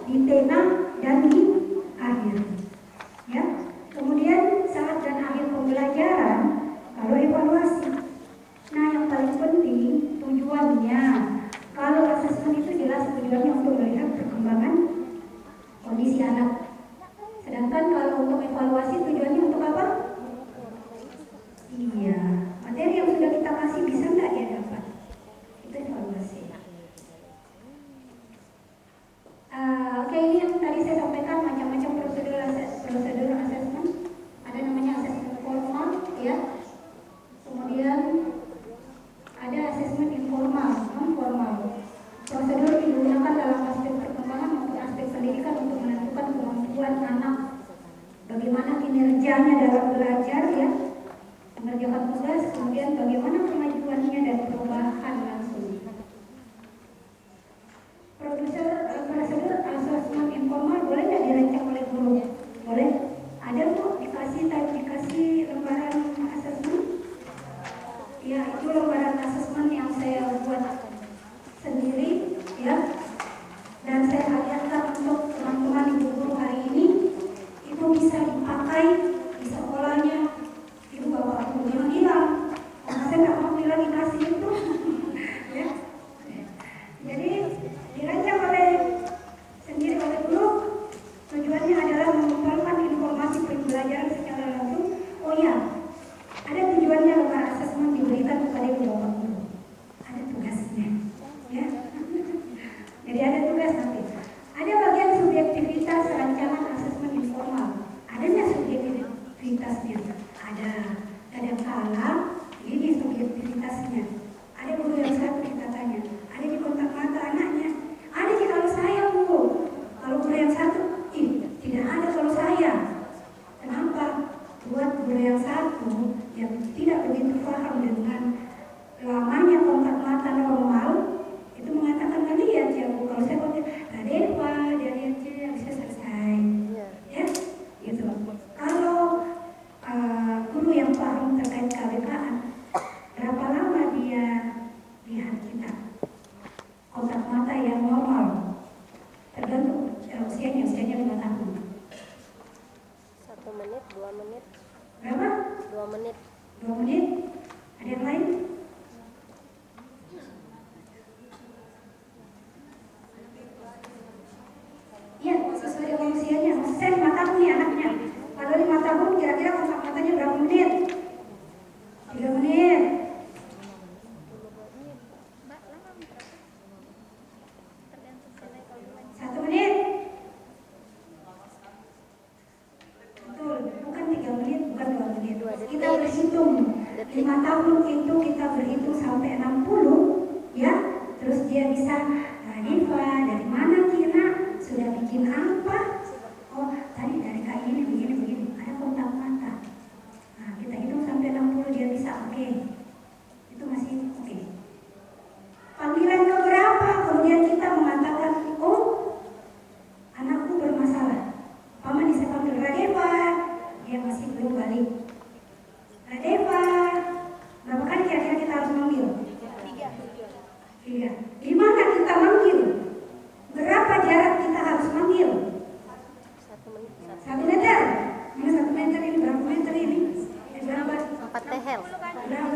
di tengah dan di akhir. Ya. Kemudian saat dan akhir pembelajaran, kalau evaluasi. Nah, yang paling penting tujuannya. Kalau asesmen itu jelas tujuannya untuk melihat perkembangan kondisi anak. Sedangkan kalau untuk evaluasi tujuannya untuk apa? Iya, materi yang sudah kita kasih bisa nggak dia dapat? Itu evaluasi. Oke, ini yang tadi saya sampaikan macam-macam prosedur assessment. Ada namanya assessment formal, ya. Kemudian ada assessment informal, non formal. Prosedur digunakan dalam aspek perkembangan maupun aspek pendidikan untuk menentukan kemampuan anak, bagaimana kinerjanya dalam belajar, ya, mengerjakan tugas, kemudian bagaimana kemajuannya dan perubahan langsung. Prosedur assessment informal boleh nggak dirancang oleh guru? Boleh. Ada kok dikasih lembaran assessment. Ya, itu lembaran assessment yang saya buat sendiri, ya. Dan saya hadiahkan untuk teman-teman ibu guru hari ini. Itu bisa dipakai di sekolahnya. Itu bapak aku hilang. Karena saya nggak mau bilang dikasih itu. Ya. Jadi dirancang sendiri oleh guru. Tujuannya adalah mengembangkan informasi pembelajaran secara langsung. Oh ya, ada tujuannya lembaran asesmen diberikan kepada ibu bapak guru. Ada tugasnya, ya. Jadi ada tugas nanti. Ada bagian subjektivitas rancangan asesmen informal. Adanya subjektivitasnya. Ada kadang-kala ini subjektivitasnya. Ada guru yang satu kita tanya, ada di kontak mata anaknya. Ada di kalau saya bu. Kalau guru yang satu, tidak ada kalau saya. Kenapa? Buat guru yang satu yang tidak begitu paham dengan lamanya kontak mata normal, itu mengatakan nggak lihat ya bu. Kalau saya kontak, Radeva, dia lihat aja bisa selesai, ya, gitu. Kalau guru yang paham terkait KBKA, berapa lama dia lihat kita kontak mata yang normal? Tergantung usianya 5 tahun. 1 menit, 2 menit. Berapa? 2 menit. 2 menit. Ada yang lain? Iya, sesuai dengan usianya. Saya 5 tahun nih anaknya. Kalau 5 tahun kira-kira kontak matanya berapa menit? 3 menit. 1 menit. Betul, bukan 3 menit, bukan 2 menit. Kita berhitung 5 tahun itu kita berhitung sampai 60, ya. Terus dia bisa Radeva, dari mana Kira? Sudah bikin apa? Oh, tadi dari kak ini begini. Ada kontak mata. Nah, kita hitung sampai 60 dia bisa, oke. Itu masih oke. Panggilan keberapa? Kemudian kita mengatakan, oh, anakku bermasalah. Paman bisa panggil Radeva, dia masih belum balik. Radeva, berapa kali kira-kira kita harus manggil? 3. Di mana kita manggil? Berapa jarak kita harus manggil? 1 meter. Ini 1 meter ini berapa meter ini? Berapa? 4 tehel. Berapa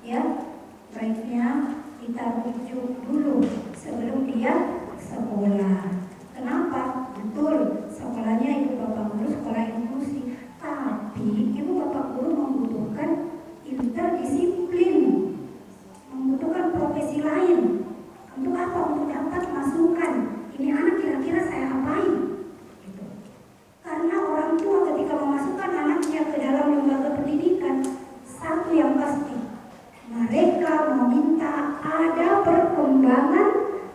ya baiknya kita rujuk dulu sebelum dia sekolah. Kenapa? Betul, sekolahnya ibu bapak guru sekolah inklusi, tapi ibu bapak guru membutuhkan interdisiplin, membutuhkan profesi lain. Untuk apa? Untuk dapat masukan. Ini anak kira-kira saya apain? Gitu. Karena orang tua ketika memasukkan anaknya ke dalam lembaga pendidikan, satu yang pasti, mereka meminta ada perkembangan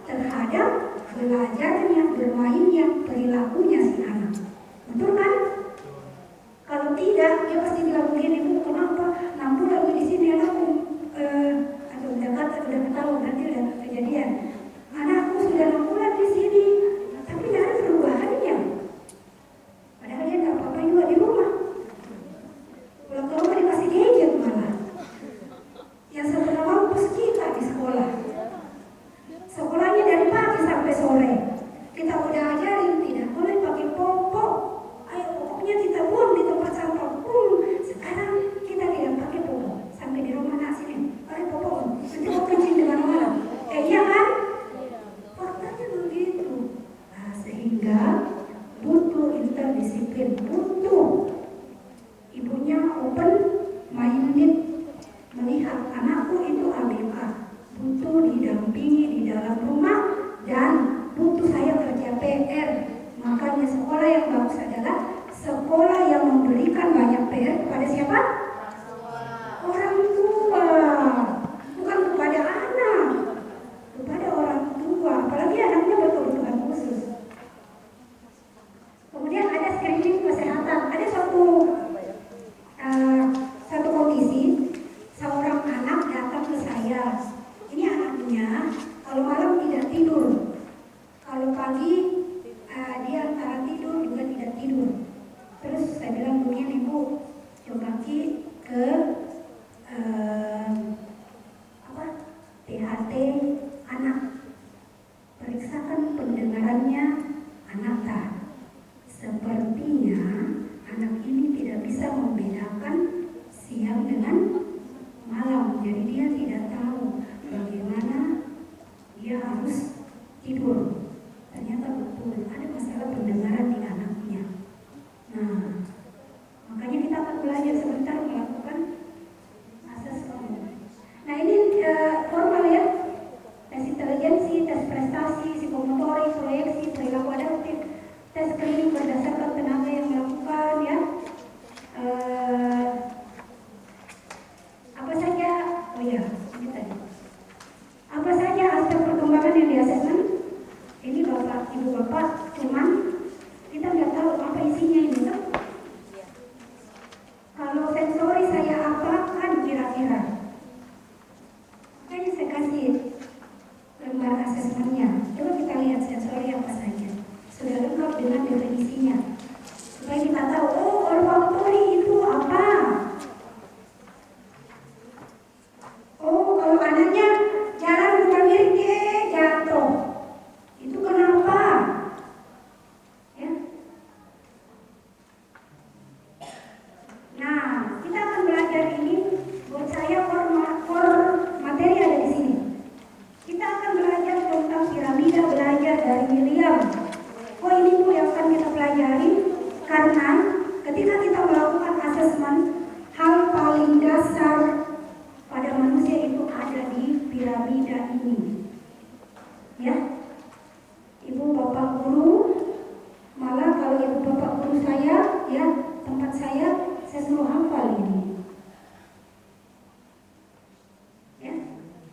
terhadap belajarnya, bermainnya, perilakunya si anak. Betul kan? Kalau tidak, dia pasti bilang begini, Bu, kenapa? 6 bulan di sini anakku, udah ketahuan, nanti udah kejadian. Anakku sudah 6 bulan di sini, tapi tidak ada perubahannya. Padahal dia nggak apa-apa juga di rumah. Pulang ke rumah dikasih gadget malah. Yang sebenarnya mampus kita di sekolah. Sekolahnya dari pagi sampai sore. Kita udah ajarin tidak boleh pakai popok. Ayo popoknya kita buang di tempat sampah. Sekarang kita tidak pakai popok. Sampai di rumah sini, pakai popok. Nanti mau kencing di mana-mana. Iya kan? Faktanya begitu. Nah, sehingga butuh interdisiplin, butuh ibunya open minded, melihat anakku itu ABK, butuh didampingi di dalam rumah dan butuh saya kerja PR. Makanya sekolah yang bagus adalah sekolah yang memberikan banyak PR kepada siapa? Orang tua, bukan kepada anak, kepada orang tua, apalagi anaknya berkebutuhan khusus. Kemudian ada screening kesehatan. Ada satu kondisi, seorang anak datang ke saya. Ini anaknya kalau malam tidak tidur, kalau pagi dia antara tidur juga tidak tidur. Terus saya bilang begini, Bu, coba ke THT anak, periksakan pendengarannya anak. Sepertinya anak ini tidak bisa membedakan siang dengan malam, jadi dia tidak tahu bagaimana dia harus tidur. Ternyata betul ada masalah pendengaran di anaknya. Nah, makanya kita akan belajar sebentar melakukan asesmen. Nah, ini formal ya, tes intelijensi, tes prestasi, psikomotorik, proyeksi, perilaku adaptif, tes screening berdasarkan tenaga yang melakukan ya. Apa saja? Oh ya, ini tadi. Apa saja aspek perkembangan yang diasesmen? Ini bapak, ibu bapak, cuman kita nggak tahu apa isinya ini kan? Kalau sensori saya apakan kira-kira? Makanya saya kasih lembar asesmennya. Coba kita lihat sensori apa saja. Sudah lengkap dengan definisinya. Supaya kita tahu, oh olfaktori itu apa? Oh, kalau anaknya jalan bukan miring jatuh. Itu kenapa? Ya. Nah, kita akan belajar ini. Buat saya materi ada di sini. Kita akan belajar tentang piramida, belajar dari William. Oh, ini Bu yang akan kita pelajari karena ketika kita melakukan asesmen, hal paling dasar pada manusia itu ada di piramida ini.